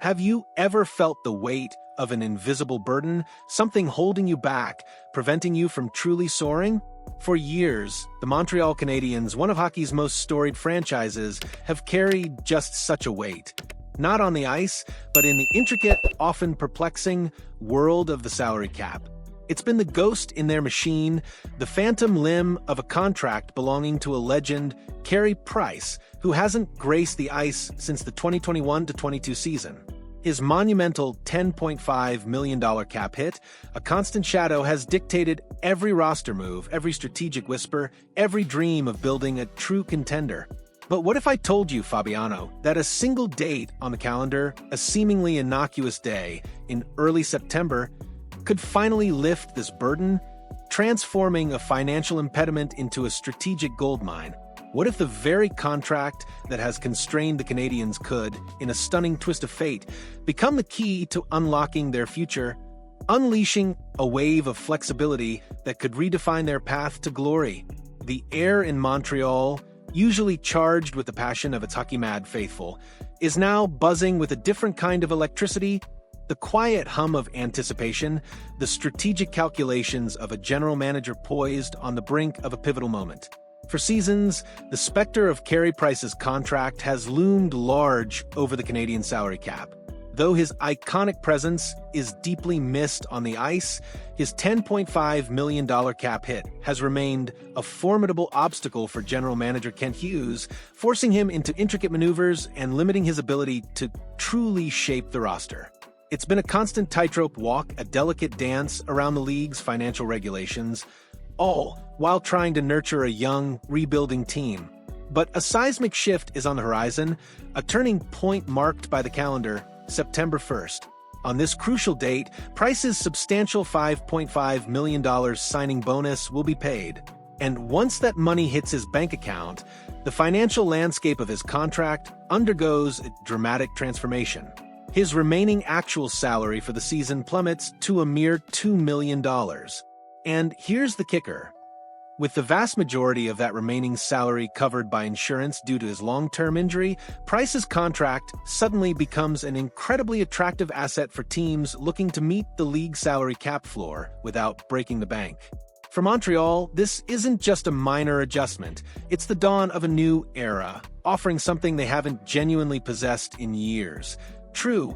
Have you ever felt the weight of an invisible burden, something holding you back, preventing you from truly soaring? For years, the Montreal Canadiens, one of hockey's most storied franchises, have carried just such a weight. Not on the ice, but in the intricate, often perplexing world of the salary cap. It's been the ghost in their machine, the phantom limb of a contract belonging to a legend, Carey Price, who hasn't graced the ice since the 2021-22 season. His monumental $10.5 million cap hit, a constant shadow, has dictated every roster move, every strategic whisper, every dream of building a true contender. But what if I told you, Fabiano, that a single date on the calendar, a seemingly innocuous day in early September, could finally lift this burden, transforming a financial impediment into a strategic goldmine? What if the very contract that has constrained the Canadiens could, in a stunning twist of fate, become the key to unlocking their future, unleashing a wave of flexibility that could redefine their path to glory? The air in Montreal, usually charged with the passion of its hockey-mad faithful, is now buzzing with a different kind of electricity. The quiet hum of anticipation, the strategic calculations of a general manager poised on the brink of a pivotal moment. For seasons, the specter of Carey Price's contract has loomed large over the Canadian salary cap. Though his iconic presence is deeply missed on the ice, his $10.5 million cap hit has remained a formidable obstacle for general manager Kent Hughes, forcing him into intricate maneuvers and limiting his ability to truly shape the roster. It's been a constant tightrope walk, a delicate dance around the league's financial regulations, all while trying to nurture a young, rebuilding team. But a seismic shift is on the horizon, a turning point marked by the calendar, September 1st. On this crucial date, Price's substantial $5.5 million signing bonus will be paid. And once that money hits his bank account, the financial landscape of his contract undergoes a dramatic transformation. His remaining actual salary for the season plummets to a mere $2 million. And here's the kicker. With the vast majority of that remaining salary covered by insurance due to his long-term injury, Price's contract suddenly becomes an incredibly attractive asset for teams looking to meet the league salary cap floor without breaking the bank. For Montreal, this isn't just a minor adjustment. It's the dawn of a new era, offering something they haven't genuinely possessed in years. True,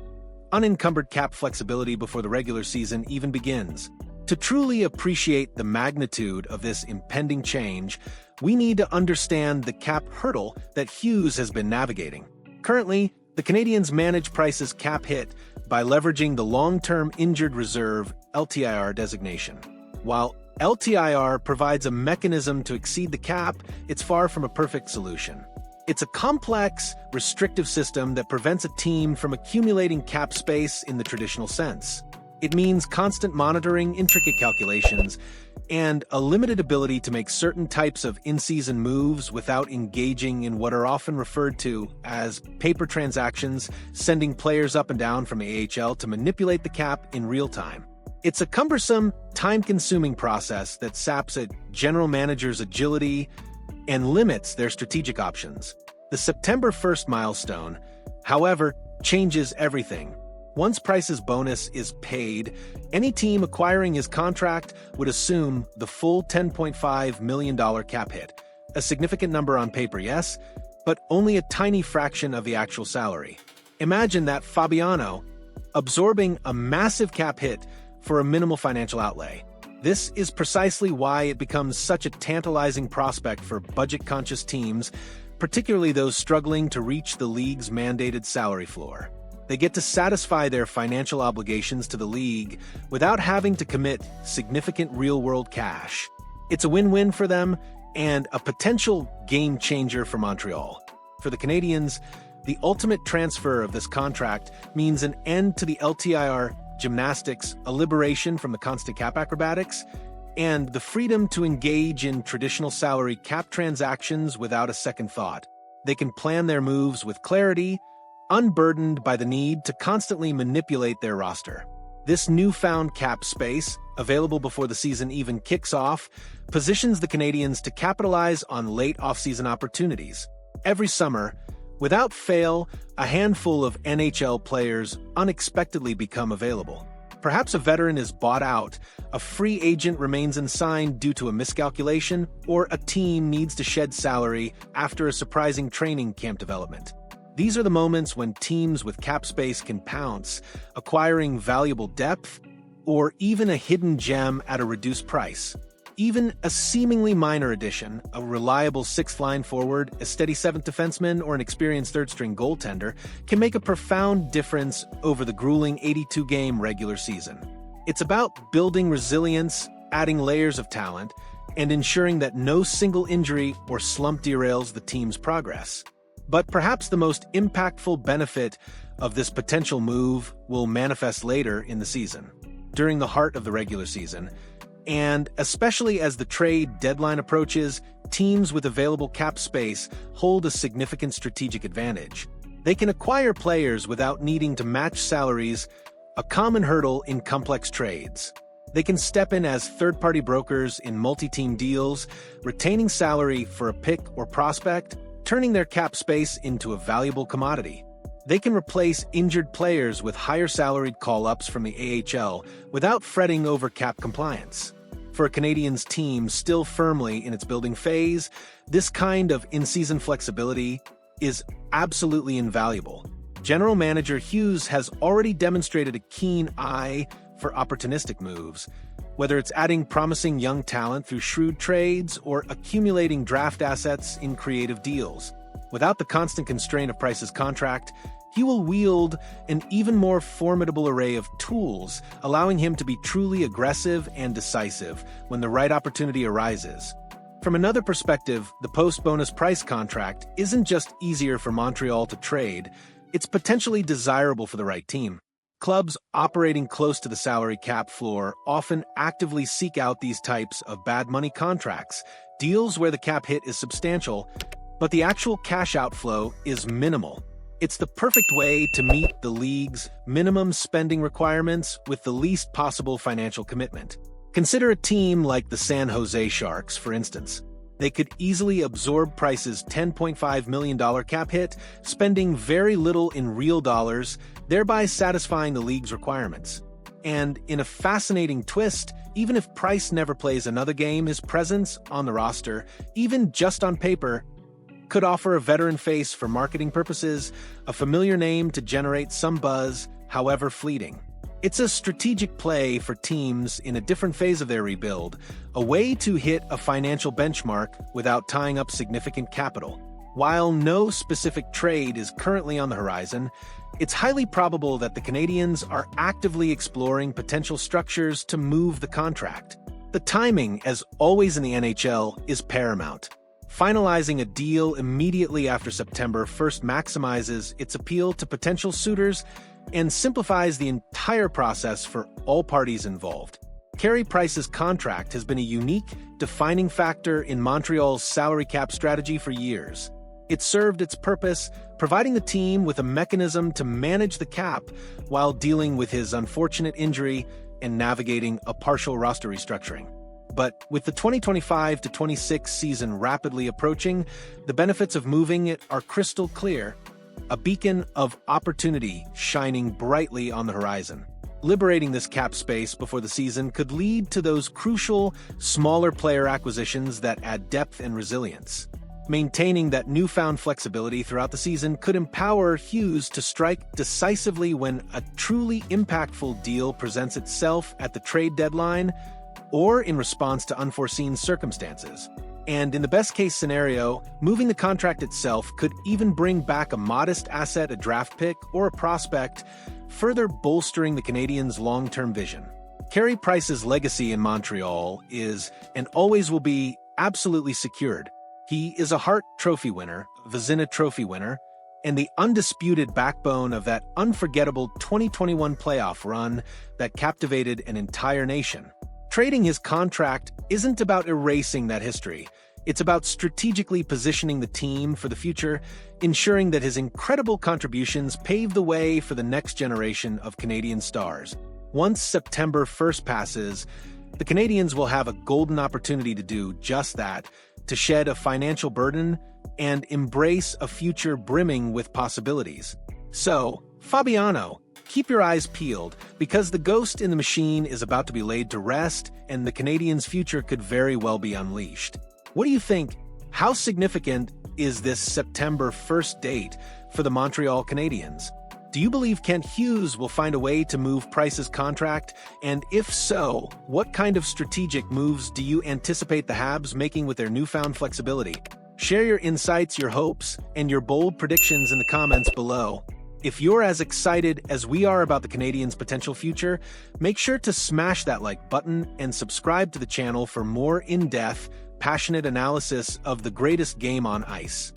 unencumbered cap flexibility before the regular season even begins. To truly appreciate the magnitude of this impending change, we need to understand the cap hurdle that Hughes has been navigating. Currently, the Canadiens manage Price's cap hit by leveraging the long-term injured reserve LTIR designation. While LTIR provides a mechanism to exceed the cap, it's far from a perfect solution. It's a complex, restrictive system that prevents a team from accumulating cap space in the traditional sense. It means constant monitoring, intricate calculations, and a limited ability to make certain types of in-season moves without engaging in what are often referred to as paper transactions, sending players up and down from AHL to manipulate the cap in real time. It's a cumbersome, time-consuming process that saps a general manager's agility and limits their strategic options. The September 1st milestone, however, changes everything. Once Price's bonus is paid, any team acquiring his contract would assume the full $10.5 million cap hit. A significant number on paper, yes, but only a tiny fraction of the actual salary. Imagine that, Fabiano, absorbing a massive cap hit for a minimal financial outlay. This is precisely why it becomes such a tantalizing prospect for budget-conscious teams, particularly those struggling to reach the league's mandated salary floor. They get to satisfy their financial obligations to the league without having to commit significant real-world cash. It's a win-win for them and a potential game-changer for Montreal. For the Canadiens, the ultimate transfer of this contract means an end to the LTIR gymnastics, a liberation from the constant cap acrobatics, and the freedom to engage in traditional salary cap transactions without a second thought. They can plan their moves with clarity, unburdened by the need to constantly manipulate their roster. This newfound cap space, available before the season even kicks off, positions the Canadiens to capitalize on late off-season opportunities. Every summer, Without fail, a handful of NHL players unexpectedly become available. Perhaps a veteran is bought out, a free agent remains unsigned due to a miscalculation, or a team needs to shed salary after a surprising training camp development. These are the moments when teams with cap space can pounce, acquiring valuable depth, or even a hidden gem at a reduced price. Even a seemingly minor addition, a reliable sixth-line forward, a steady seventh defenseman, or an experienced third-string goaltender, can make a profound difference over the grueling 82-game regular season. It's about building resilience, adding layers of talent, and ensuring that no single injury or slump derails the team's progress. But perhaps the most impactful benefit of this potential move will manifest later in the season, during the heart of the regular season. And especially as the trade deadline approaches, teams with available cap space hold a significant strategic advantage. They can acquire players without needing to match salaries, a common hurdle in complex trades. They can step in as third-party brokers in multi-team deals, retaining salary for a pick or prospect, turning their cap space into a valuable commodity. They can replace injured players with higher salaried call-ups from the AHL without fretting over cap compliance. For a Canadiens team still firmly in its building phase, this kind of in-season flexibility is absolutely invaluable. General Manager Hughes has already demonstrated a keen eye for opportunistic moves, whether it's adding promising young talent through shrewd trades or accumulating draft assets in creative deals. Without the constant constraint of Price's contract, he will wield an even more formidable array of tools, allowing him to be truly aggressive and decisive when the right opportunity arises. From another perspective, the post-bonus Price contract isn't just easier for Montreal to trade, it's potentially desirable for the right team. Clubs operating close to the salary cap floor often actively seek out these types of bad money contracts, deals where the cap hit is substantial, but the actual cash outflow is minimal. It's the perfect way to meet the league's minimum spending requirements with the least possible financial commitment. Consider a team like the San Jose Sharks, for instance. They could easily absorb Price's $10.5 million cap hit, spending very little in real dollars, thereby satisfying the league's requirements. And in a fascinating twist, even if Price never plays another game, his presence on the roster, even just on paper, could offer a veteran face for marketing purposes, a familiar name to generate some buzz, however fleeting. It's a strategic play for teams in a different phase of their rebuild, a way to hit a financial benchmark without tying up significant capital. While no specific trade is currently on the horizon, it's highly probable that the Canadiens are actively exploring potential structures to move the contract. The timing, as always in the NHL, is paramount. Finalizing a deal immediately after September 1st maximizes its appeal to potential suitors and simplifies the entire process for all parties involved. Carey Price's contract has been a unique, defining factor in Montreal's salary cap strategy for years. It served its purpose, providing the team with a mechanism to manage the cap while dealing with his unfortunate injury and navigating a partial roster restructuring. But with the 2025-26 season rapidly approaching, the benefits of moving it are crystal clear, a beacon of opportunity shining brightly on the horizon. Liberating this cap space before the season could lead to those crucial, smaller player acquisitions that add depth and resilience. Maintaining that newfound flexibility throughout the season could empower Hughes to strike decisively when a truly impactful deal presents itself at the trade deadline or in response to unforeseen circumstances. And in the best-case scenario, moving the contract itself could even bring back a modest asset, a draft pick, or a prospect, further bolstering the Canadiens' long-term vision. Carey Price's legacy in Montreal is, and always will be, absolutely secured. He is a Hart Trophy winner, Vezina Trophy winner, and the undisputed backbone of that unforgettable 2021 playoff run that captivated an entire nation. Trading his contract isn't about erasing that history. It's about strategically positioning the team for the future, ensuring that his incredible contributions pave the way for the next generation of Canadian stars. Once September 1st passes, the Canadiens will have a golden opportunity to do just that, to shed a financial burden and embrace a future brimming with possibilities. So, Fabiano, keep your eyes peeled, because the ghost in the machine is about to be laid to rest, and the Canadiens' future could very well be unleashed. What do you think? How significant is this September 1st date for the Montreal Canadiens? Do you believe Kent Hughes will find a way to move Price's contract? And if so, what kind of strategic moves do you anticipate the Habs making with their newfound flexibility? Share your insights, your hopes, and your bold predictions in the comments below. If you're as excited as we are about the Canadiens' potential future, make sure to smash that like button and subscribe to the channel for more in-depth, passionate analysis of the greatest game on ice.